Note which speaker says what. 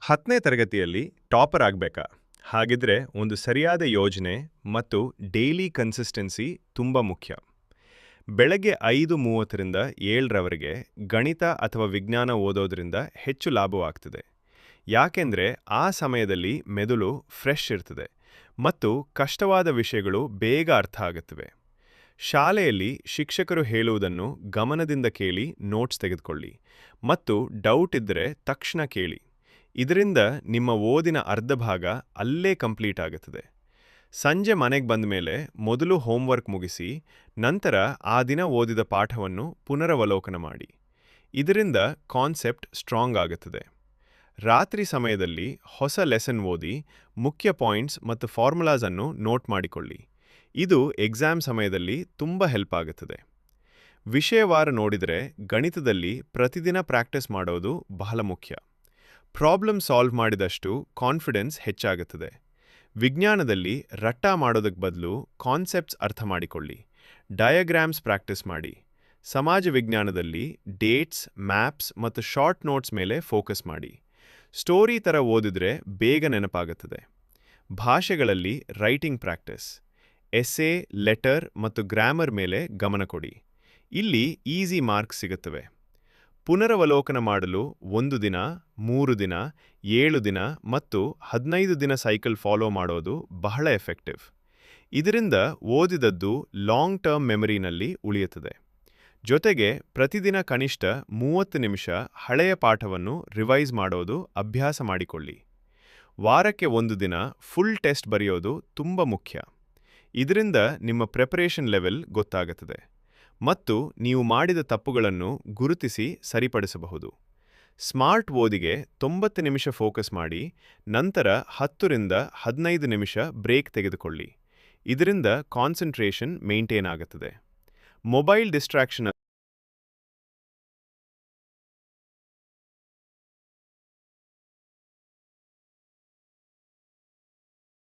Speaker 1: 10ನೇ ತರಗತಿಯಲ್ಲಿ ಟಾಪರ್ ಆಗಬೇಕಾ? ಹಾಗಿದ್ರೆ ಒಂದು ಸರಿಯಾದ ಯೋಜನೆ ಮತ್ತು ಡೈಲಿ ಕನ್ಸಿಸ್ಟೆನ್ಸಿ ತುಂಬ ಮುಖ್ಯ. ಬೆಳಗ್ಗೆ 5:30ರಿಂದ 7ರವರೆಗೆ ಗಣಿತ ಅಥವಾ ವಿಜ್ಞಾನ ಓದೋದ್ರಿಂದ ಹೆಚ್ಚು ಲಾಭವಾಗ್ತದೆ. ಯಾಕೆಂದ್ರೆ ಆ ಸಮಯದಲ್ಲಿ ಮೆದುಳು ಫ್ರೆಶ್ ಇರ್ತದೆ ಮತ್ತು ಕಷ್ಟವಾದ ವಿಷಯಗಳು ಬೇಗ ಅರ್ಥ ಆಗುತ್ತವೆ. ಶಾಲೆಯಲ್ಲಿ ಶಿಕ್ಷಕರು ಹೇಳುವುದನ್ನು ಗಮನದಿಂದ ಕೇಳಿ ನೋಟ್ಸ್ ತೆಗೆದುಕೊಳ್ಳಿ ಮತ್ತು ಡೌಟ್ ಇದ್ದರೆ ತಕ್ಷಣ ಕೇಳಿ. ಇದರಿಂದ ನಿಮ್ಮ ಓದಿನ ಅರ್ಧ ಭಾಗ ಅಲ್ಲೇ ಕಂಪ್ಲೀಟ್ ಆಗುತ್ತದೆ. ಸಂಜೆ ಮನೆಗೆ ಬಂದ ಮೇಲೆ ಮೊದಲು ಹೋಮ್ವರ್ಕ್ ಮುಗಿಸಿ ನಂತರ ಆ ದಿನ ಓದಿದ ಪಾಠವನ್ನು ಪುನರವಲೋಕನ ಮಾಡಿ. ಇದರಿಂದ ಕಾನ್ಸೆಪ್ಟ್ ಸ್ಟ್ರಾಂಗ್ ಆಗುತ್ತದೆ. ರಾತ್ರಿ ಸಮಯದಲ್ಲಿ ಹೊಸ ಲೆಸನ್ ಓದಿ ಮುಖ್ಯ ಪಾಯಿಂಟ್ಸ್ ಮತ್ತು ಫಾರ್ಮುಲಾಸ್ ಅನ್ನು ನೋಟ್ ಮಾಡಿಕೊಳ್ಳಿ. ಇದು ಎಕ್ಸಾಮ್ ಸಮಯದಲ್ಲಿ ತುಂಬ ಹೆಲ್ಪ್ ಆಗುತ್ತದೆ. ವಿಷಯವಾರ ನೋಡಿದರೆ ಗಣಿತದಲ್ಲಿ ಪ್ರತಿದಿನ ಪ್ರಾಕ್ಟೀಸ್ ಮಾಡೋದು ಬಹಳ ಮುಖ್ಯ. ಪ್ರಾಬ್ಲಮ್ ಸಾಲ್ವ್ ಮಾಡಿದಷ್ಟು ಕಾನ್ಫಿಡೆನ್ಸ್ ಹೆಚ್ಚಾಗುತ್ತದೆ. ವಿಜ್ಞಾನದಲ್ಲಿ ರಟ್ಟ ಮಾಡೋದಕ್ಕೆ ಬದಲು ಕಾನ್ಸೆಪ್ಟ್ಸ್ ಅರ್ಥ ಮಾಡಿಕೊಳ್ಳಿ. ಡಯಾಗ್ರಾಮ್ಸ್ ಪ್ರಾಕ್ಟೀಸ್ ಮಾಡಿ. ಸಮಾಜ ವಿಜ್ಞಾನದಲ್ಲಿ ಡೇಟ್ಸ್, ಮ್ಯಾಪ್ಸ್ ಮತ್ತು ಶಾರ್ಟ್ ನೋಟ್ಸ್ ಮೇಲೆ ಫೋಕಸ್ ಮಾಡಿ. ಸ್ಟೋರಿ ಥರ ಓದಿದ್ರೆ ಬೇಗ ನೆನಪಾಗುತ್ತದೆ. ಭಾಷೆಗಳಲ್ಲಿ ರೈಟಿಂಗ್ ಪ್ರಾಕ್ಟೀಸ್, ಎಸ್ಸೆ, ಲೆಟರ್ ಮತ್ತು ಗ್ರಾಮರ್ ಮೇಲೆ ಗಮನ ಕೊಡಿ. ಇಲ್ಲಿ ಈಸಿ ಮಾರ್ಕ್ಸ್ ಸಿಗುತ್ತವೆ. ಪುನರವಲೋಕನ ಮಾಡಲು 1 ದಿನ, 3 ದಿನ, 7 ದಿನ ಮತ್ತು 15 ದಿನ ಸೈಕಲ್ ಫಾಲೋ ಮಾಡೋದು ಬಹಳ ಎಫೆಕ್ಟಿವ್. ಇದರಿಂದ ಓದಿದದ್ದು ಲಾಂಗ್ ಟರ್ಮ್ ಮೆಮರಿನಲ್ಲಿ ಉಳಿಯುತ್ತದೆ. ಜೊತೆಗೆ ಪ್ರತಿದಿನ ಕನಿಷ್ಠ 30 ನಿಮಿಷ ಹಳೆಯ ಪಾಠವನ್ನು ರಿವೈಸ್ ಮಾಡೋದು ಅಭ್ಯಾಸ ಮಾಡಿಕೊಳ್ಳಿ. ವಾರಕ್ಕೆ 1 ದಿನ ಫುಲ್ ಟೆಸ್ಟ್ ಬರೆಯೋದು ತುಂಬ ಮುಖ್ಯ. ಇದರಿಂದ ನಿಮ್ಮ ಪ್ರಿಪರೇಷನ್ ಲೆವೆಲ್ ಗೊತ್ತಾಗುತ್ತದೆ ಮತ್ತು ನೀವು ಮಾಡಿದ ತಪ್ಪುಗಳನ್ನು ಗುರುತಿಸಿ ಸರಿಪಡಿಸಬಹುದು. ಸ್ಮಾರ್ಟ್ ಓದಿಗೆ 90 ನಿಮಿಷ ಫೋಕಸ್ ಮಾಡಿ ನಂತರ 10ರಿಂದ 15 ನಿಮಿಷ ಬ್ರೇಕ್ ತೆಗೆದುಕೊಳ್ಳಿ. ಇದರಿಂದ ಕಾನ್ಸಂಟ್ರೇಷನ್ ಮೇಂಟೈನ್ ಆಗುತ್ತದೆ. Mobile distraction